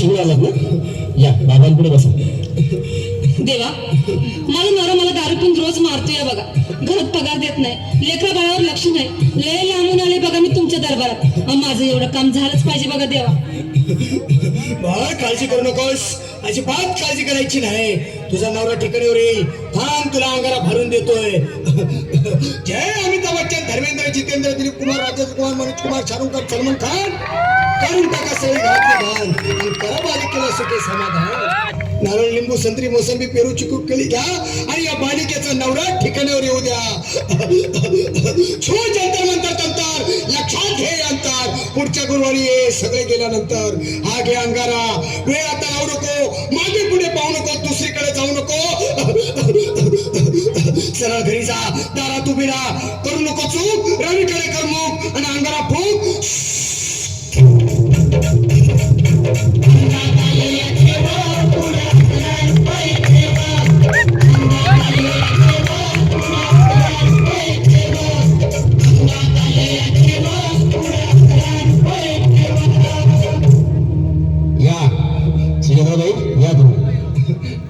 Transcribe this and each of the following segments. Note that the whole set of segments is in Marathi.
शिवून आलात ना? या बाबांपुढे बसा. देवा, माझा नवरा मला दारू पिऊन रोज मारतोय बघा. घरात पगार देत नाही, लेकरा बाळावर लक्ष नाही. लय लांबून आले बघा मी तुमच्या दरबारात. माझं एवढं काम झालंच पाहिजे बघा देवा. बाळा, काळजी करू नकोस, अजिबात काळजी करायची नाही. तुझा नवरा ठिकाणीवर येईल. थांब, तुला अंगारा भरून देतोय. जय अमिताभ बच्चन, धर्मेंद्र, जितेंद्र, दिलीप कुमार, राजेश कुमार, मनोज कुमार, शाहरुख खान, सलमान खान, करून टाका सगळी घरातली घाण आणि करा बालिकेला सुखे समाधान. नारळ, लिंबू, संत्री, मोसंबी, पेरू, चिकू, केळी घ्या आणि या बालिकेचा नवरा ठिकाणावर येऊ द्या. छो जंतर मंतर तंतर, लक्षात घे अंतर. पुढच्या गुरुवारी ये, सगळे गेल्यानंतर. हा घे अंगारा, वेळ आता लावू नको, मागे पुढे पाहू नको, दुसरीकडे जाऊ नको. सरळ घरी जा, दारात उभी राहा, करू नको चूक, रवीकडे कर मुख आणि अंगारा फूक.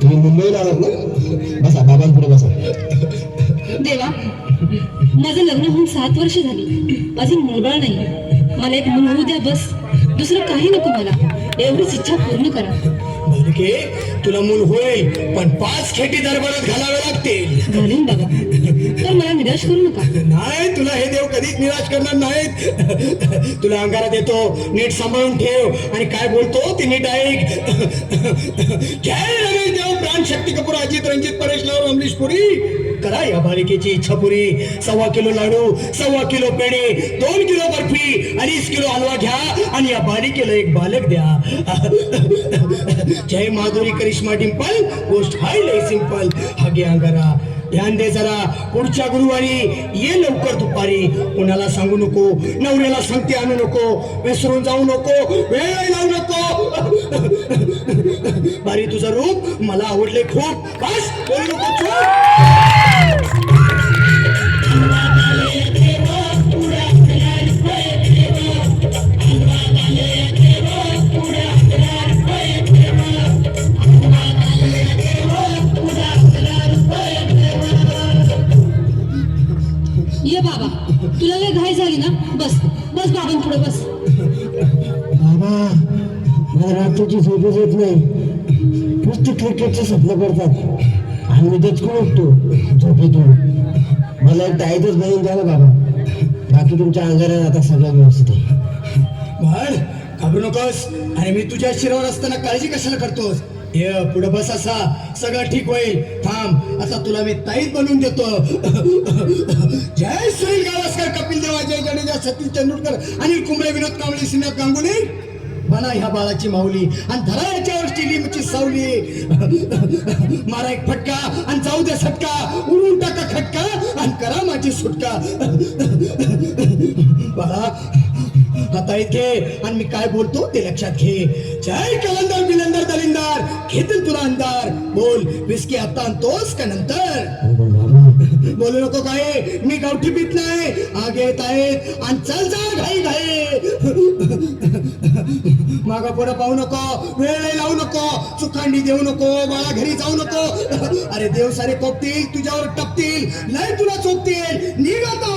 तुम्ही मुंबईला आलात ना? बसा, बाबांपुढे बसा. देवा, माझं लग्न होऊन 7 वर्ष झाली, अजून मुलबाळ नाही. मला एक मुल होऊ द्या बस, दुसरं काही नको मला. एवढीच इच्छा पूर्ण करा. बालिके, तुला मूल होईल, पण 5 खेटी दरबारात घालावे लागतील. घालीन बाबा, तर मला निराश करू नका. नाही, तुला हे देव कधीच निराश करणार नाहीत. तुला अंगारा देतो, नीट सांभाळून ठेव आणि काय बोलतो ते नीट ऐक. जय रमेश देव, प्राण शक्ती कपूर, अजित, रंजित, परेश लाल, अमरीश पुरी. करा या बालिकेची इच्छा पुरी. 1.25 किलो लाडू, 1.25 किलो पेढे, 2 किलो बर्फी, 2.5 किलो हलवा घ्या आणि या बालिकेला एक बालक द्या. जय माधुरी, करिश्मा, डिंपल, गोष्ट हाय लय सिंपल. हा घे अंगारा, ध्यान दे जरा. पुढच्या गुरुवारी ये लवकर दुपारी. कोणाला सांगू नको, नवऱ्याला सांगते आणू नको, विसरून जाऊ नको, वेळ लावू नको. बारी, तुझं रूप मला आवडले खूप. बस, बोलू नको चूक. ये बाबा, तुला लय घाई झाली ना? बस बस बाबांपुढे बस. बाबा, मला रात्रीची झोपच येत नाही. नुसती क्रिकेटचे स्वप्न पडतात आणि मी दचकून उठतो झोपेतून. मला एक टाईटच बनवून द्या ना बाबा. बाकी तुमच्या अंगारात आता सगळं व्यवस्थित आहे. बाळ, घाबरू नकोस. अरे मी तुझ्या शिरावर असताना काळजी कशाला करतोस? ये पुढे बस, असा सगळं ठीक होईल. थांब, आता तुला मी ताईत बनवून देतो. जय सुनील गावस्कर, कपिल देव, अजय जडेजा, सतीश तेंडुलकर, अनिल कुंबळे, विनोद कांबळे, श्रीनाथ गांगुली. बना ह्या बाळाची माऊली आणि धरा याच्यावर स्टेडियमची सावली. मारा एक फटका आणि जाऊ दे सटका, उडून टाका खटका आणि करा माझी सुटका. बाळा, आता इथे आणि मी काय बोलतो ते लक्षात घे. जय कलंदर, बिलंदर, दलिंदर, घेतील तुला अंधार. बोल, विस्की आता आणतोस का नंतर? बोलू नको काय, मी गावठी पीत नाही. आगे येत आहेत आणि चल जा घाई घाई. मागा पुढे पाहू नको, वेळ लावू नको, चुकांडी देऊ नको, मला घरी जाऊ नको. अरे देव सारे कोपतील, तुझ्यावर टपतील, लय तुला चोपतील. निघ आता.